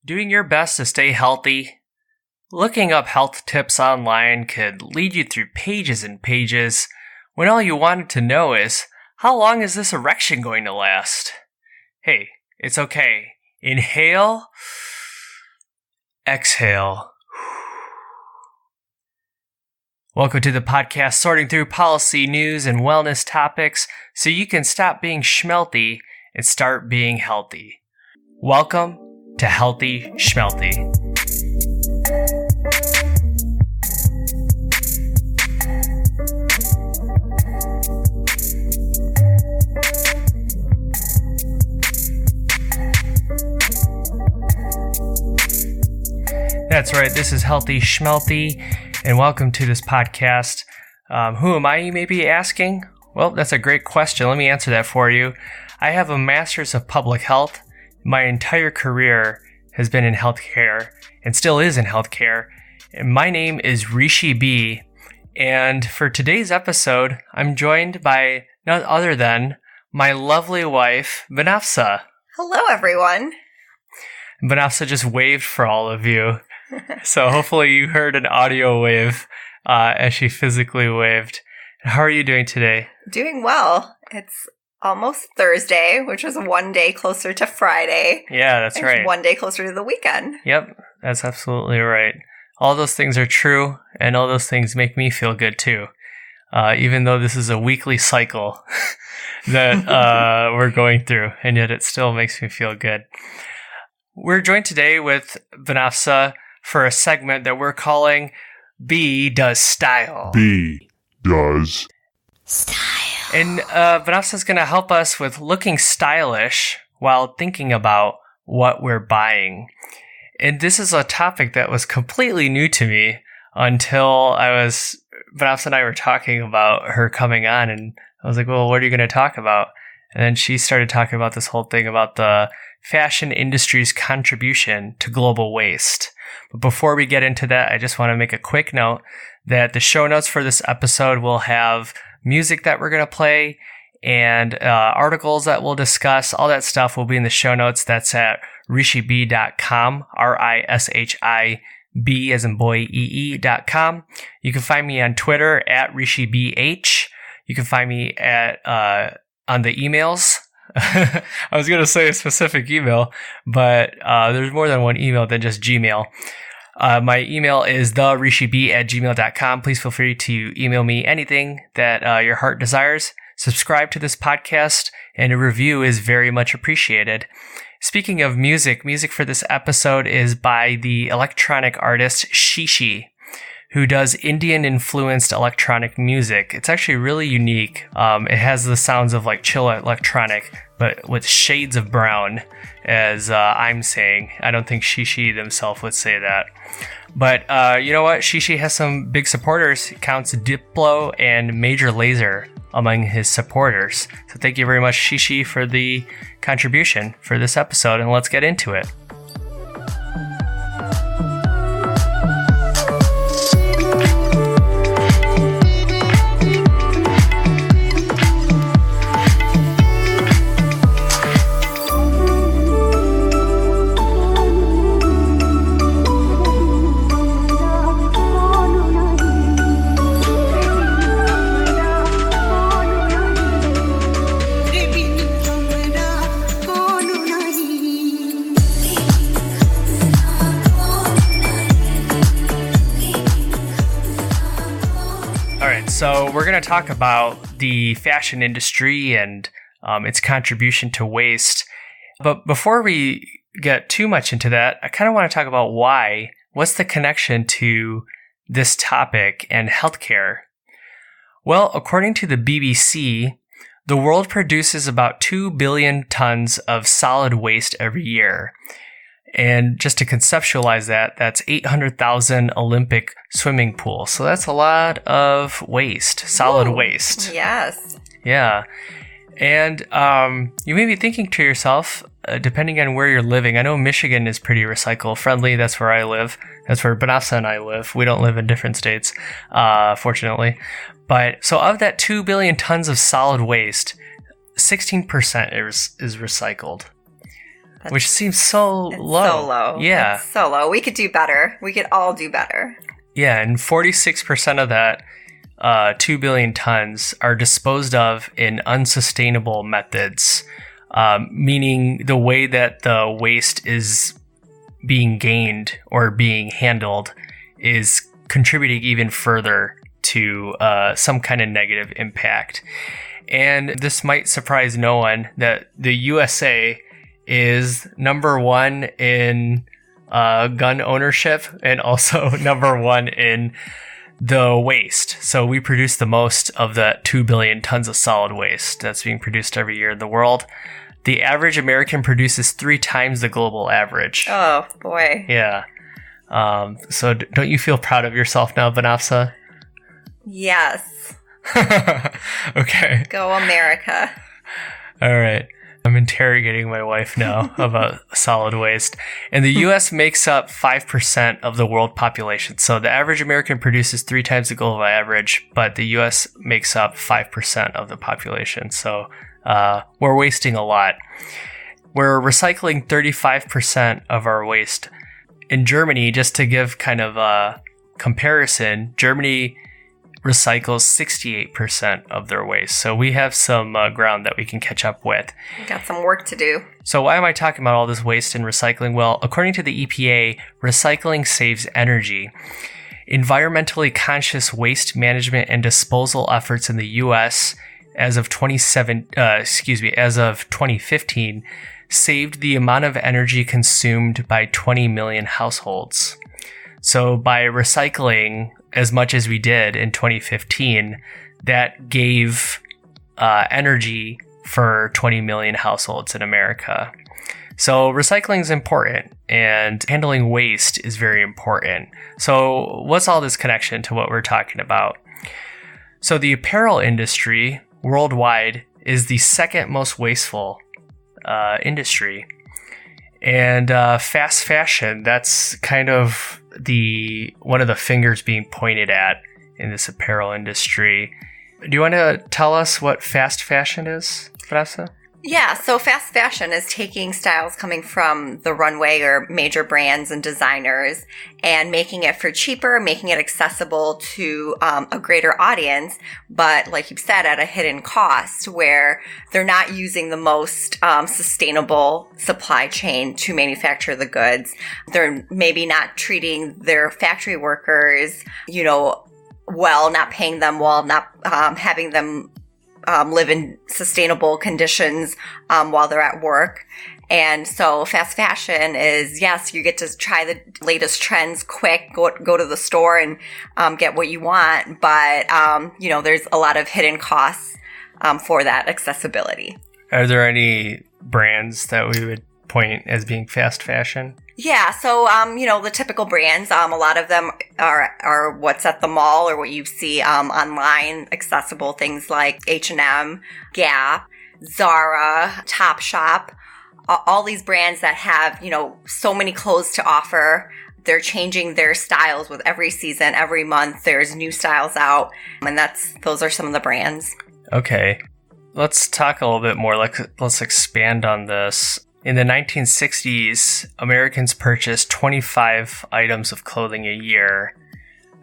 Doing your best to stay healthy. Looking up health tips online could lead you through pages and pages when all you wanted to know is, how long is this erection going to last? Hey, it's okay. Inhale. Exhale. Welcome to the podcast sorting through policy, news, and wellness topics so you can stop being schmelthy and start being healthy. Welcome to Healthy Schmelthy. That's right, this is Healthy Schmelthy, and welcome to this podcast. Who am I, you may be asking? Well, that's a great question. Let me answer that for you. I have a master's of public health. My entire career has been in healthcare, and still is in healthcare. And my name is Rishi B, and for today's episode, I'm joined by none other than my lovely wife, Binafza. Hello, everyone. Binafza just waved for all of you. So hopefully you heard an audio wave as she physically waved. How are you doing today? Doing well. It's almost Thursday, which is one day closer to Friday. Yeah, that's right. One day closer to the weekend. Yep, that's absolutely right. All those things are true, and all those things make me feel good too. Even though this is a weekly cycle that we're going through, and yet it still makes me feel good. We're joined today with Binafza for a segment that we're calling B Does Style. B Does Style. And Binafza's going to help us with looking stylish while thinking about what we're buying. And this is a topic that was completely new to me until Binafza and I were talking about her coming on, and I was like, well, what are you going to talk about? And then she started talking about this whole thing about the fashion industry's contribution to global waste. But before we get into that, I just want to make a quick note that the show notes for this episode will have music that we're going to play and articles that we'll discuss. All that stuff will be in the show notes. That's at rishib.com, RISHIB as in boy, EE.com. You can find me on Twitter at rishibh. You can find me at on the emails. I was going to say a specific email, but there's more than one email than just Gmail. My email is therishib@gmail.com. Please feel free to email me anything that your heart desires. Subscribe to this podcast, and a review is very much appreciated. Speaking of music for this episode is by the electronic artist Shishi, who does Indian-influenced electronic music. It's actually really unique. It has the sounds of like chill electronic, but with shades of brown, as I'm saying. I don't think Shishi themselves would say that. But you know what? Shishi has some big supporters. He counts Diplo and Major Lazer among his supporters. So thank you very much, Shishi, for the contribution for this episode, and let's get into it. So we're going to talk about the fashion industry and its contribution to waste. But before we get too much into that, I kind of want to talk about why. What's the connection to this topic and healthcare? Well, according to the BBC, the world produces about 2 billion tons of solid waste every year. And just to conceptualize that, that's 800,000 Olympic swimming pools. So that's a lot of waste, solid waste. Yes. Yeah. And you may be thinking to yourself, depending on where you're living, I know Michigan is pretty recycle friendly. That's where I live. That's where Binafza and I live. We don't live in different states, fortunately. But so of that 2 billion tons of solid waste, 16% is recycled. which seems so low. So low. Yeah. It's so low. We could do better. We could all do better. Yeah, and 46% of that 2 billion tons are disposed of in unsustainable methods, meaning the way that the waste is being gained or being handled is contributing even further to some kind of negative impact. And this might surprise no one that the USA is number one in gun ownership and also number one in the waste. So we produce the most of the 2 billion tons of solid waste that's being produced every year in the world. The average American produces 3 times the global average. Oh, boy. Yeah. So don't you feel proud of yourself now, Binafza? Yes. Okay. Go America. All right. I'm interrogating my wife now about solid waste. And the U.S. makes up 5% of the world population. So the average American produces 3 times the global average, but the U.S. makes up 5% of the population. So we're wasting a lot. We're recycling 35% of our waste. In Germany, just to give kind of a comparison, Germany recycles 68% of their waste. So we have some ground that we can catch up with. We got some work to do. So why am I talking about all this waste and recycling? Well, according to the EPA, recycling saves energy. Environmentally conscious waste management and disposal efforts in the U.S. as of 2015 saved the amount of energy consumed by 20 million households. So by recycling as much as we did in 2015, that gave energy for 20 million households in America. So recycling is important and handling waste is very important. So what's all this connection to what we're talking about? So the apparel industry worldwide is the second most wasteful industry. And fast fashion, that's kind of one of the fingers being pointed at in this apparel industry. Do you want to tell us what fast fashion is, Vanessa? Yeah, so fast fashion is taking styles coming from the runway or major brands and designers and making it for cheaper, making it accessible to a greater audience, but like you said, at a hidden cost where they're not using the most sustainable supply chain to manufacture the goods. They're maybe not treating their factory workers, well, not paying them well, not having them live in sustainable conditions while they're at work. And so fast fashion is, yes, you get to try the latest trends quick, go to the store and get what you want. But, there's a lot of hidden costs for that accessibility. Are there any brands that we would point as being fast fashion? Yeah, so, the typical brands, a lot of them are what's at the mall or what you see online, accessible, things like H&M, Gap, Zara, Topshop, all these brands that have, so many clothes to offer. They're changing their styles with every season, every month. There's new styles out, and those are some of the brands. Okay, let's talk a little bit more. Let's expand on this. In the 1960s, Americans purchased 25 items of clothing a year.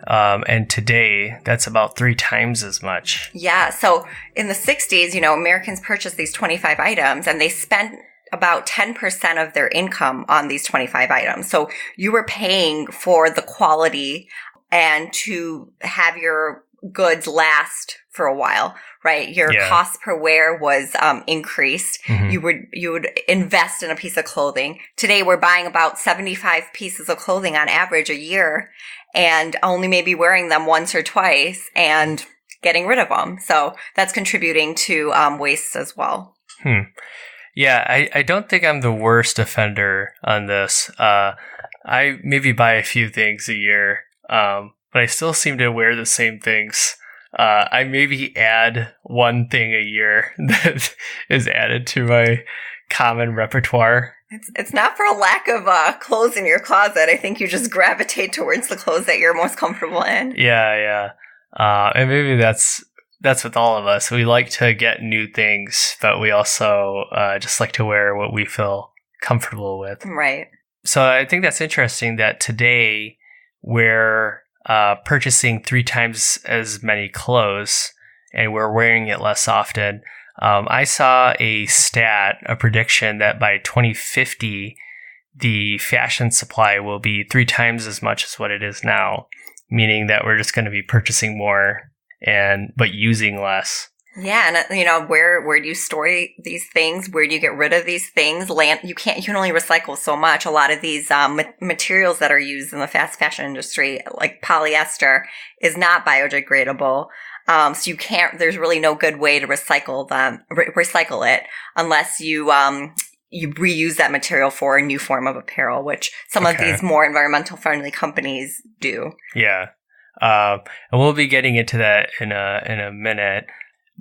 And today, that's about 3 times as much. Yeah. So in the 60s, Americans purchased these 25 items and they spent about 10% of their income on these 25 items. So you were paying for the quality and to have your goods last for a while, right? Your cost per wear was increased. Mm-hmm. You would invest in a piece of clothing. Today we're buying about 75 pieces of clothing on average a year and only maybe wearing them once or twice and getting rid of them. So that's contributing to waste as well. Yeah, I don't think I'm the worst offender on this. I maybe buy a few things a year, but I still seem to wear the same things. I maybe add one thing a year that is added to my common repertoire. It's not for a lack of clothes in your closet. I think you just gravitate towards the clothes that you're most comfortable in. Yeah. And maybe that's with all of us. We like to get new things, but we also just like to wear what we feel comfortable with. Right. So I think that's interesting that today we're purchasing 3 times as many clothes and we're wearing it less often. I saw a prediction that by 2050, the fashion supply will be 3 times as much as what it is now, meaning that we're just going to be purchasing more but using less. Yeah, and where do you store these things? Where do you get rid of these things? You can only recycle so much. A lot of these materials that are used in the fast fashion industry, like polyester, is not biodegradable. So you can't. There's really no good way to recycle it unless you reuse that material for a new form of apparel, which some of these more environmental friendly companies do. Yeah, and we'll be getting into that in a minute.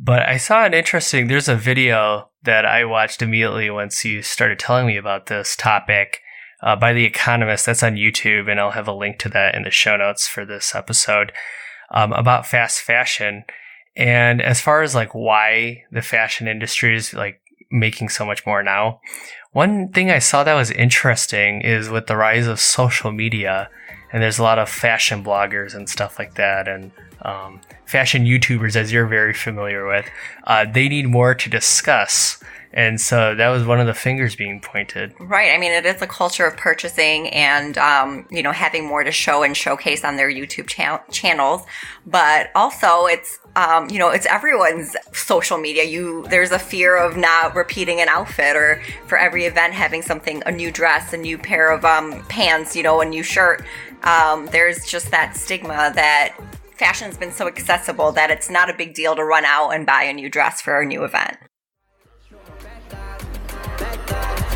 But I saw there's a video that I watched immediately once you started telling me about this topic by The Economist. That's on YouTube, and I'll have a link to that in the show notes for this episode about fast fashion. And as far as like why the fashion industry is like making so much more now, one thing I saw that was interesting is with the rise of social media, and there's a lot of fashion bloggers and stuff like that, and fashion YouTubers, as you're very familiar with, they need more to discuss. And so that was one of the fingers being pointed. Right. I mean, it is a culture of purchasing and, having more to show and showcase on their YouTube channels. But also it's, it's everyone's social media. There's a fear of not repeating an outfit, or for every event having something, a new dress, a new pair of pants, a new shirt. There's just that stigma that fashion's been so accessible that it's not a big deal to run out and buy a new dress for a new event.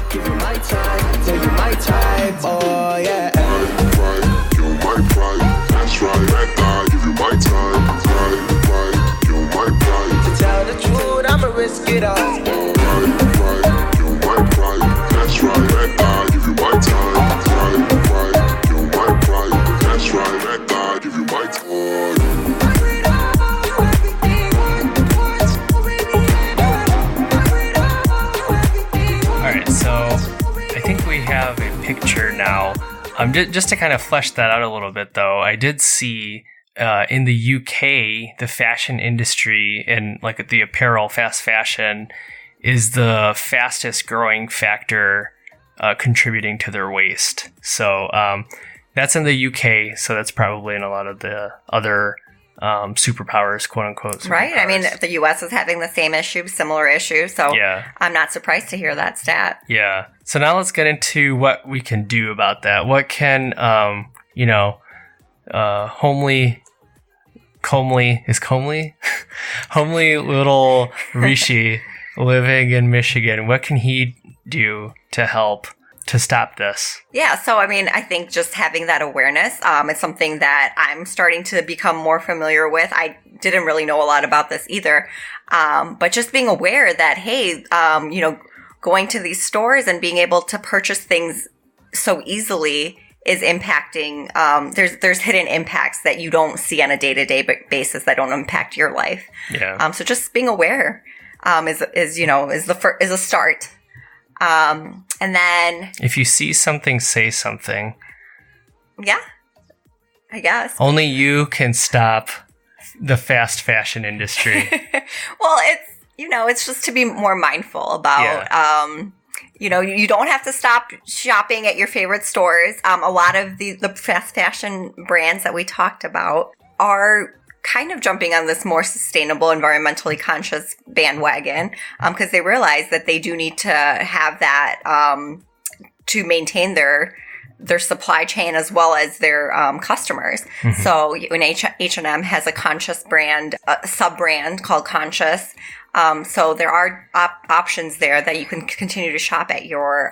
Give you my time, tell you my type, oh yeah. Right, you're my pride, that's right. Give you my time, right, you're my pride. To tell the truth, I'ma risk it all. Right, you're my pride, that's right. Give you my time, right, you're my pride, that's right. Give you my time. So I think we have a picture now. Just to kind of flesh that out a little bit, though, I did see in the UK, the fashion industry and like the apparel, fast fashion, is the fastest growing factor contributing to their waste. So that's in the UK. So that's probably in a lot of the other superpowers, quote unquote. Superpowers. Right. I mean, the U.S. is having the same issue, similar issue. So yeah. I'm not surprised to hear that stat. Yeah. So now let's get into what we can do about that. What can, homely little Rishi living in Michigan, what can he do to help to stop this? Yeah, so I mean, I think just having that awareness is something that I'm starting to become more familiar with. I didn't really know a lot about this either, but just being aware that, hey, going to these stores and being able to purchase things so easily is impacting. There's hidden impacts that you don't see on a day-to-day basis that don't impact your life. Yeah. So just being aware is a start. And then if you see something, say something. Yeah, I guess. Only you can stop the fast fashion industry. Well, it's just to be more mindful about, you don't have to stop shopping at your favorite stores. A lot of the fast fashion brands that we talked about are kind of jumping on this more sustainable, environmentally conscious bandwagon because they realize that they do need to have that to maintain their supply chain as well as their customers. Mm-hmm. So when H&M has a conscious brand, a sub-brand called Conscious. So there are options there that you can continue to shop at your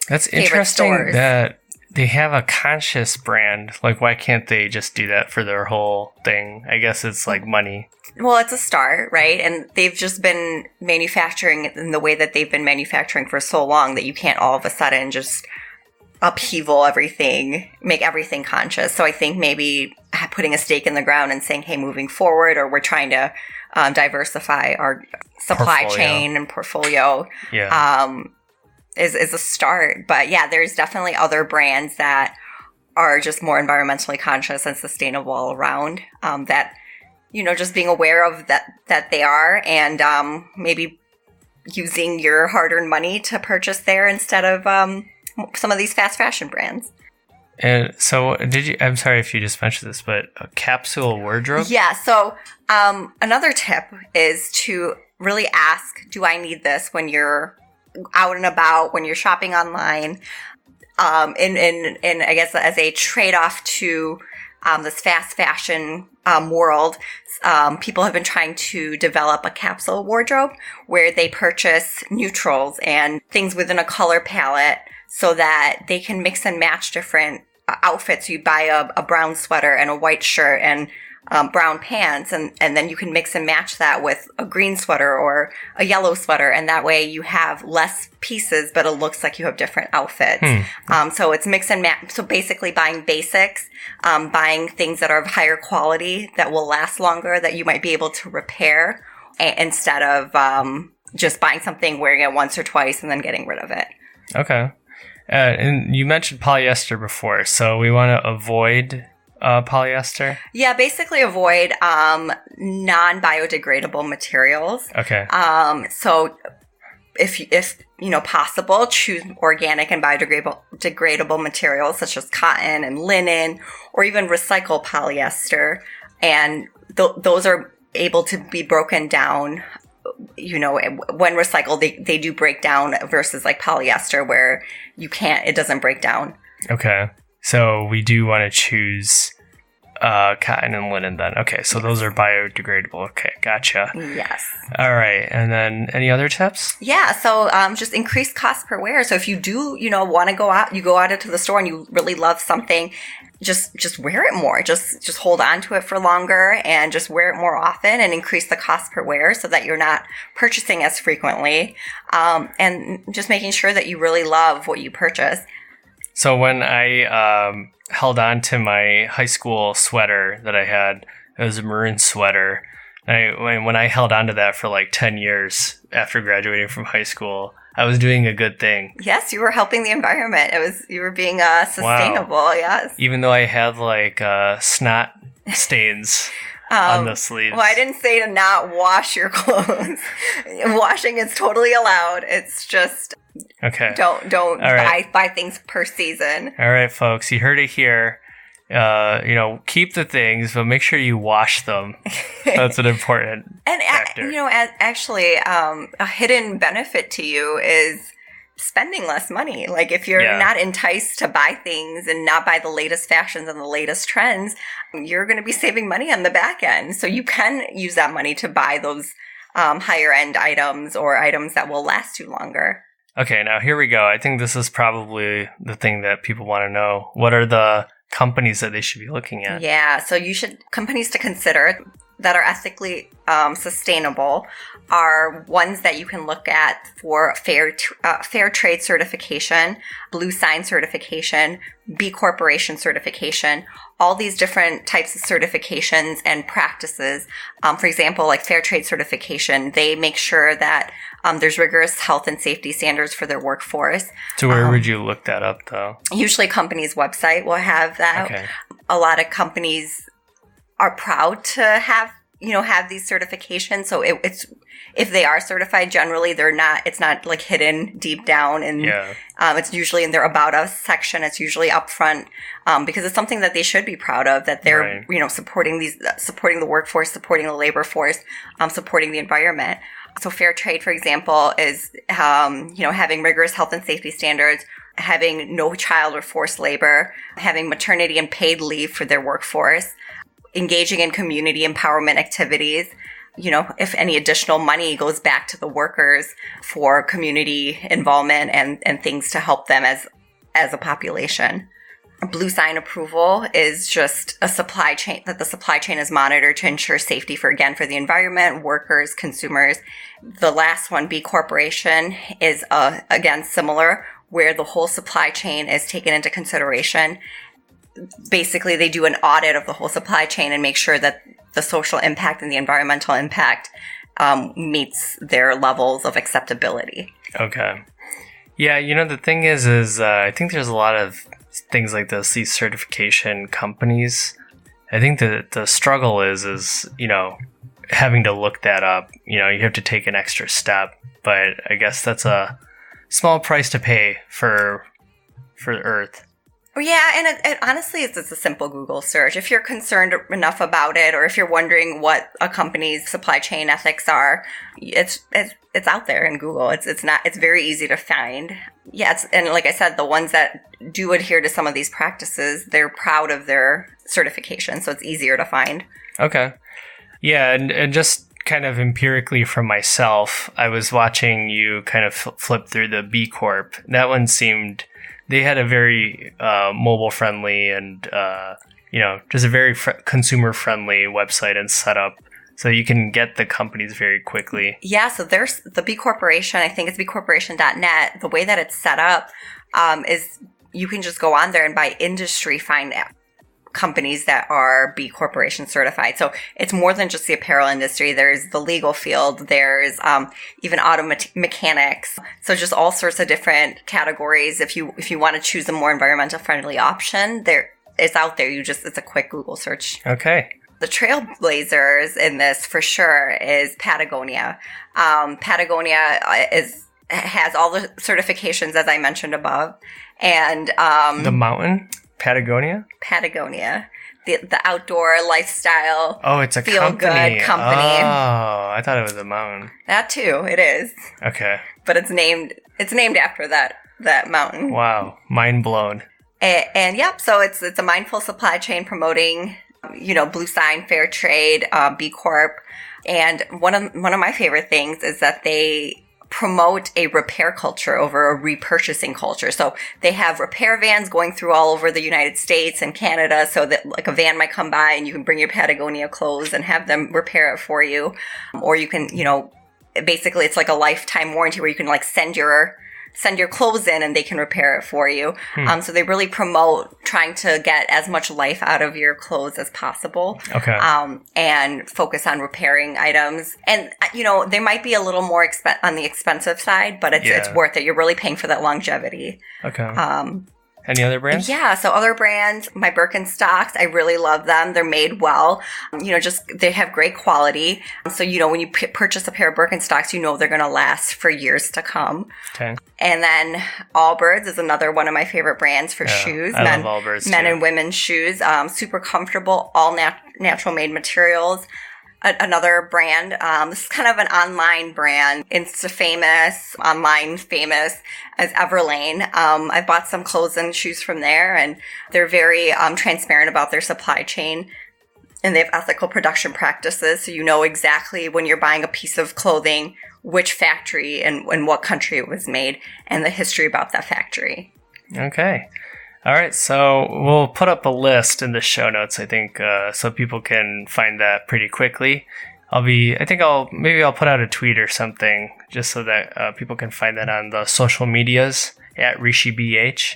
That's interesting stores. That they have a conscious brand. Like, why can't they just do that for their whole thing? I guess it's like money. Well, it's a start, right? And they've just been manufacturing in the way that they've been manufacturing for so long that you can't all of a sudden just upheaval everything, make everything conscious. So I think maybe putting a stake in the ground and saying, hey, moving forward, or we're trying to diversify our supply chain and portfolio. Yeah. is a start. But yeah, there's definitely other brands that are just more environmentally conscious and sustainable all around, that, just being aware of that they are, and maybe using your hard-earned money to purchase there instead of some of these fast fashion brands. And so I'm sorry if you just mentioned this, but a capsule wardrobe? Yeah. So another tip is to really ask, do I need this when you're out and about, when you're shopping online? In I guess as a trade-off to this fast fashion world, people have been trying to develop a capsule wardrobe where they purchase neutrals and things within a color palette so that they can mix and match different outfits. You buy a brown sweater and a white shirt and brown pants, and then you can mix and match that with a green sweater or a yellow sweater, and that way you have less pieces, but it looks like you have different outfits. So it's mix and match. So basically buying basics, buying things that are of higher quality that will last longer, that you might be able to repair, instead of just buying something, wearing it once or twice, and then getting rid of it. Okay. And you mentioned polyester before, so we want to avoid polyester? Yeah, basically avoid non-biodegradable materials. Okay. So if possible, choose organic and biodegradable materials such as cotton and linen, or even recycle polyester. And those are able to be broken down. When recycled, they do break down, versus like polyester where it doesn't break down. Okay. So we do want to choose cotton and linen then. Okay, so those are biodegradable. Okay, gotcha. Yes. All right, and then any other tips? Yeah, so just increase cost per wear. So if you do, want to go out, you go out into the store and you really love something, just wear it more. Just hold on to it for longer and just wear it more often, and increase the cost per wear so that you're not purchasing as frequently, and just making sure that you really love what you purchase. So when I held on to my high school sweater that I had, it was a maroon sweater. When I held on to that for like 10 years after graduating from high school, I was doing a good thing. Yes, you were helping the environment. You were being sustainable. Wow. Yes. Even though I had like snot stains on the sleeves. Well, I didn't say to not wash your clothes. Washing is totally allowed. It's just okay. Don't buy things per season. All right, folks, you heard it here. Keep the things, but make sure you wash them. That's an important factor. Actually, a hidden benefit to you is spending less money. Like if you're not enticed to buy things and not buy the latest fashions and the latest trends, you're going to be saving money on the back end. So you can use that money to buy those higher end items or items that will last you longer. Okay, now here we go. I think this is probably the thing that people want to know. What are the companies that they should be looking at? Yeah, so companies to consider that are ethically sustainable are ones that you can look at for fair trade certification, blue sign certification, B Corporation certification, all these different types of certifications and practices. For example, like fair trade certification, they make sure that there's rigorous health and safety standards for their workforce. So where would you look that up, though? Usually a company's website will have that. Okay. A lot of companies are proud to have these certifications. So it's if they are certified, generally it's not like hidden deep down, and it's usually in their About Us section. It's usually up front, because it's something that they should be proud of, that they're supporting the workforce, supporting the labor force, supporting the environment. So fair trade, for example, is having rigorous health and safety standards, having no child or forced labor, having maternity and paid leave for their workforce, engaging in community empowerment activities. If any additional money goes back to the workers for community involvement and things to help them as a population. Blue sign approval is just a supply chain, that the supply chain is monitored to ensure safety for the environment, workers, consumers. The last one, B Corporation, is again similar, where the whole supply chain is taken into consideration. Basically, they do an audit of the whole supply chain and make sure that the social impact and the environmental impact meets their levels of acceptability. Okay. Yeah, the thing is I think there's a lot of things like this, these certification companies. I think that the struggle is having to look that up. You have to take an extra step, but I guess that's a small price to pay for Earth. Yeah, and it honestly, it's a simple Google search. If you're concerned enough about it, or if you're wondering what a company's supply chain ethics are, it's out there in Google. It's very easy to find. Yeah, and like I said, the ones that do adhere to some of these practices, they're proud of their certification, so it's easier to find. Okay. Yeah, and just kind of empirically from myself, I was watching you kind of flip through the B Corp. That one seemed... They had a very mobile-friendly and, just a very consumer-friendly website and setup, so you can get the companies very quickly. Yeah, so there's the B Corporation. I think it's bcorporation.net. The way that it's set up is you can just go on there and by industry find companies that are B Corporation certified. So it's more than just the apparel industry. There's the legal field. There's even auto mechanics. So just all sorts of different categories. If you want to choose a more environmental friendly option, it's out there. It's a quick Google search. Okay. The trailblazers in this for sure is Patagonia. Patagonia has all the certifications as I mentioned above, and the mountain. Patagonia, the outdoor lifestyle. Oh, it's a feel good company. Oh, I thought it was a mountain. That too, it is. Okay, but it's named after that mountain. Wow, mind blown. And yep, so it's a mindful supply chain promoting, blue sign, fair trade, B Corp, and one of my favorite things is that they promote a repair culture over a repurchasing culture. So they have repair vans going through all over the United States and Canada, so that like a van might come by and you can bring your Patagonia clothes and have them repair it for you. Or you can, basically it's like a lifetime warranty where you can like send your clothes in and they can repair it for you. So they really promote trying to get as much life out of your clothes as possible. Okay. And focus on repairing items. And, they might be a little more on the expensive side, but it's worth it. You're really paying for that longevity. Okay. Any other brands? Yeah, so other brands, my Birkenstocks, I really love them. They're made well. They have great quality. So, when you purchase a pair of Birkenstocks, they're going to last for years to come. Okay. And then Allbirds is another one of my favorite brands for shoes. I love Allbirds men too. And women's shoes. Super comfortable, all natural made materials. Another brand, this is kind of an online brand, online famous as Everlane. I bought some clothes and shoes from there, and they're very transparent about their supply chain, and they have ethical production practices, so you know exactly when you're buying a piece of clothing, which factory and what country it was made, and the history about that factory. Okay. All right, so we'll put up a list in the show notes, I think, so people can find that pretty quickly. I'll put out a tweet or something just so that people can find that on the social medias at RishiBH.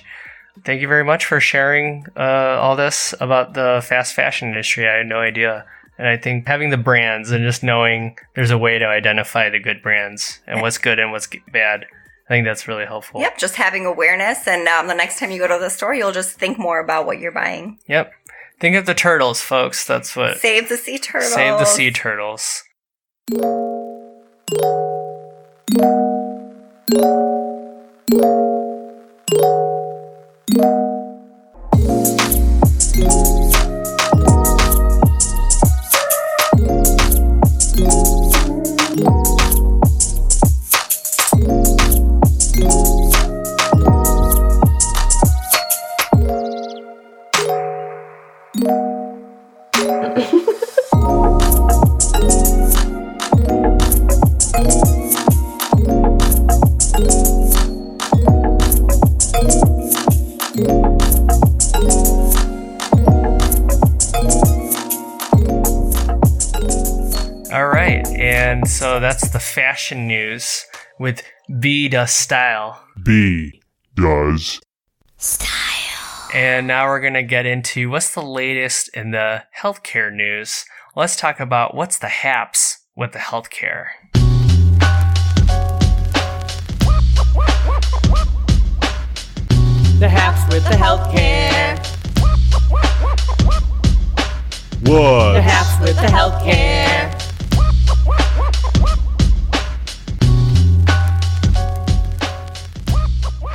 Thank you very much for sharing all this about the fast fashion industry. I had no idea. And I think having the brands and just knowing there's a way to identify the good brands and what's good and what's bad, I think that's really helpful. Yep, just having awareness, and the next time you go to the store, you'll just think more about what you're buying. Yep. Think of the turtles, folks. That's what... Save the sea turtles. Save the sea turtles. So that's the fashion news with B does style. B does style. And now we're going to get into what's the latest in the healthcare news. Let's talk about what's the haps with the healthcare. The haps with the healthcare. What? The haps with the healthcare.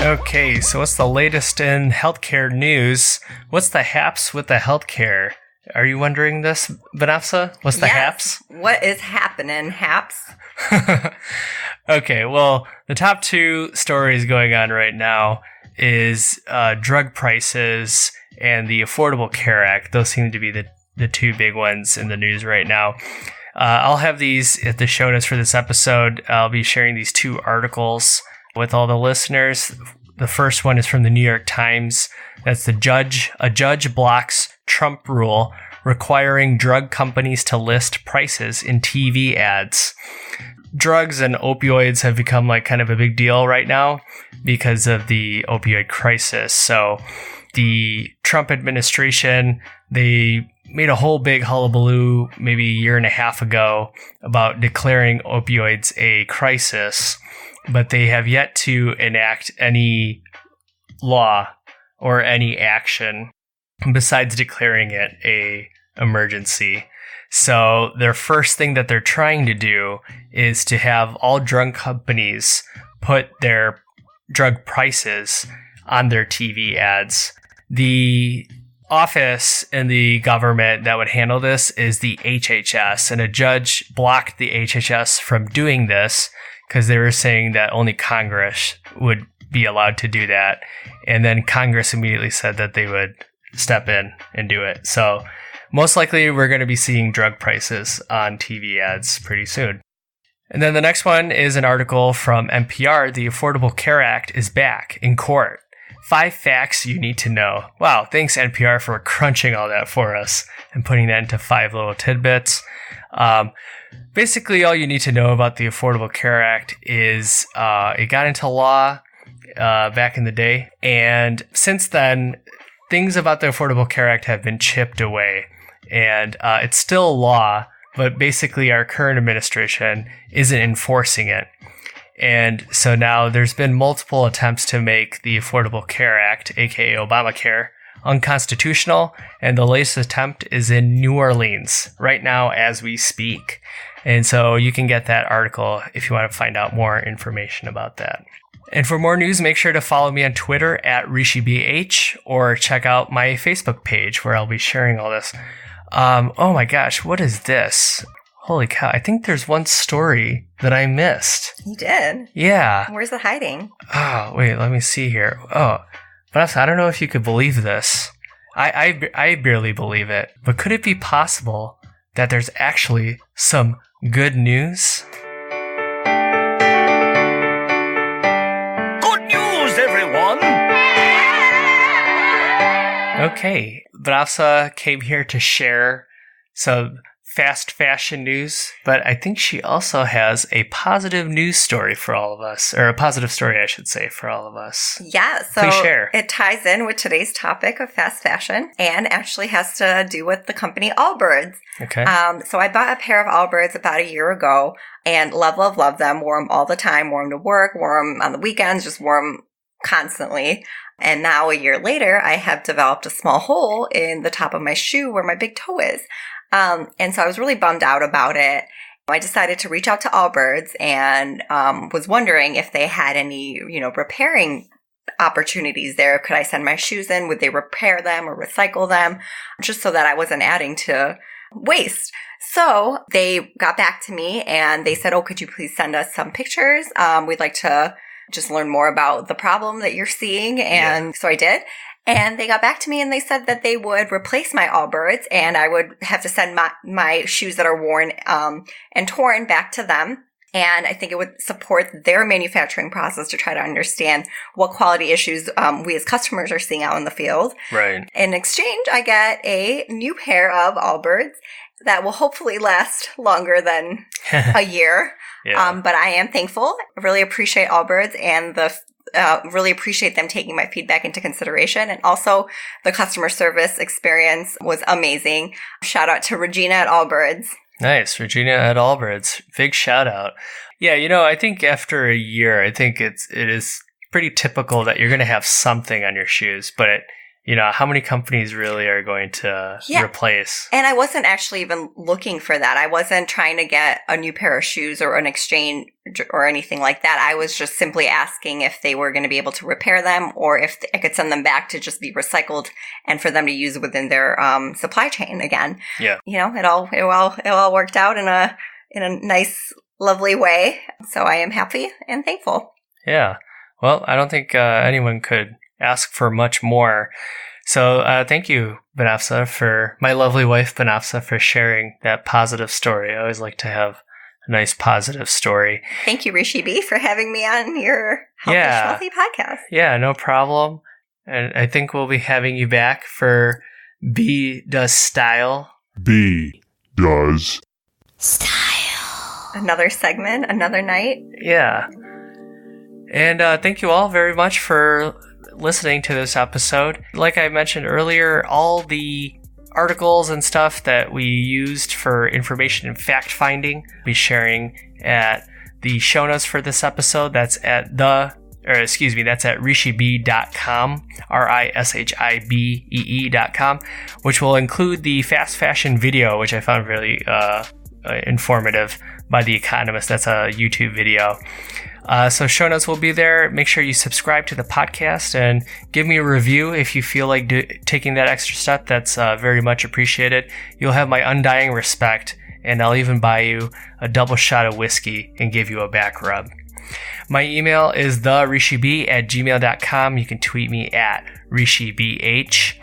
Okay, so what's the latest in healthcare news? What's the haps with the healthcare? Are you wondering this, Binafza? What's the haps? What is happening, haps? Okay, well, the top two stories going on right now is drug prices and the Affordable Care Act. Those seem to be the two big ones in the news right now. I'll have these at the show notes for this episode. I'll be sharing these two articles with all the listeners. The first one is from the New York Times. That's a judge blocks Trump rule requiring drug companies to list prices in TV ads. Drugs and opioids have become like kind of a big deal right now because of the opioid crisis. So the Trump administration, they made a whole big hullabaloo maybe a year and a half ago about declaring opioids a crisis, but they have yet to enact any law or any action besides declaring it a emergency. So their first thing that they're trying to do is to have all drug companies put their drug prices on their TV ads. The office in the government that would handle this is the HHS, and a judge blocked the HHS from doing this because they were saying that only Congress would be allowed to do that. And then Congress immediately said that they would step in and do it. So most likely we're going to be seeing drug prices on TV ads pretty soon. And then the next one is an article from NPR. The Affordable Care Act is back in court. 5 facts you need to know. Wow, thanks NPR for crunching all that for us and putting that into 5 little tidbits. Basically, all you need to know about the Affordable Care Act is it got into law back in the day. And since then, things about the Affordable Care Act have been chipped away. And it's still law, but basically our current administration isn't enforcing it. And so now there's been multiple attempts to make the Affordable Care Act, aka Obamacare, unconstitutional, and the latest attempt is in New Orleans right now as we speak. And so you can get that article if you want to find out more information about that. And for more news, make sure to follow me on Twitter at RishiBH or check out my Facebook page where I'll be sharing all this. Oh my gosh, what is this? Holy cow, I think there's one story that I missed. You did? Yeah. Where's it hiding? Oh, wait, let me see here. Oh, but I don't know if you could believe this. I barely believe it. But could it be possible that there's actually some good news? Good news, everyone! Okay, Binafza came here to share some fast fashion news, but I think she also has a positive news story for all of us, or a positive story, I should say, for all of us. Yeah, so Please share. It ties in with today's topic of fast fashion and actually has to do with the company Allbirds. Okay. So I bought a pair of Allbirds about a year ago and love them, wore them all the time, wore them to work, wore them on the weekends, just wore them constantly. And now a year later, I have developed a small hole in the top of my shoe where my big toe is. And so I was really bummed out about it. I decided to reach out to Allbirds and was wondering if they had any, repairing opportunities there. Could I send my shoes in? Would they repair them or recycle them? Just so that I wasn't adding to waste. So they got back to me and they said, oh, could you please send us some pictures? We'd like to just learn more about the problem that you're seeing. And so I did. And they got back to me and they said that they would replace my Allbirds and I would have to send my shoes that are worn and torn back to them. And I think it would support their manufacturing process to try to understand what quality issues we as customers are seeing out in the field. Right. In exchange, I get a new pair of Allbirds that will hopefully last longer than a year. Yeah. But I am thankful. I really appreciate Allbirds and really appreciate them taking my feedback into consideration. And also the customer service experience was amazing. Shout out to Regina at Allbirds. Nice. Regina at Allbirds. Big shout out. Yeah, I think after a year, I think it is pretty typical that you're going to have something on your shoes, but how many companies really are going to replace? And I wasn't actually even looking for that. I wasn't trying to get a new pair of shoes or an exchange or anything like that. I was just simply asking if they were going to be able to repair them or if I could send them back to just be recycled and for them to use within their supply chain again. Yeah. It all worked out in a nice, lovely way. So I am happy and thankful. Yeah. Well, I don't think anyone could ask for much more. So thank you, Binafza, for my lovely wife, Binafza, for sharing that positive story. I always like to have a nice positive story. Thank you, Rishi B, for having me on your Healthy Schmelthy podcast. Yeah, no problem. And I think we'll be having you back for B Does Style. B does Style. Another segment, another night. Yeah. And thank you all very much for listening to this episode. Like I mentioned earlier, all the articles and stuff that we used for information and fact finding, we'll be sharing at the show notes for this episode. That's at that's at rishibee.com, RISHIBEE.com, which will include the fast fashion video, which I found really informative, by The Economist. That's a YouTube video. So show notes will be there. Make sure you subscribe to the podcast and give me a review if you feel like taking that extra step. That's very much appreciated. You'll have my undying respect, and I'll even buy you a double shot of whiskey and give you a back rub. My email is therishib@gmail.com. You can tweet me at rishibh.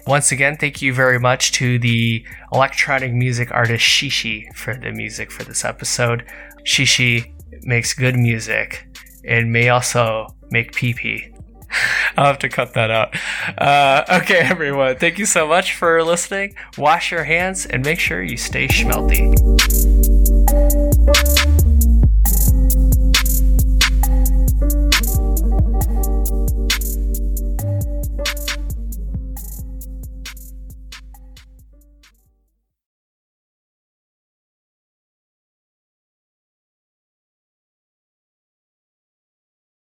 Once again, thank you very much to the electronic music artist Shishi for the music for this episode. Shishi makes good music and may also make pee-pee. I'll have to cut that out. Okay, everyone. Thank you so much for listening. Wash your hands and make sure you stay schmelthy.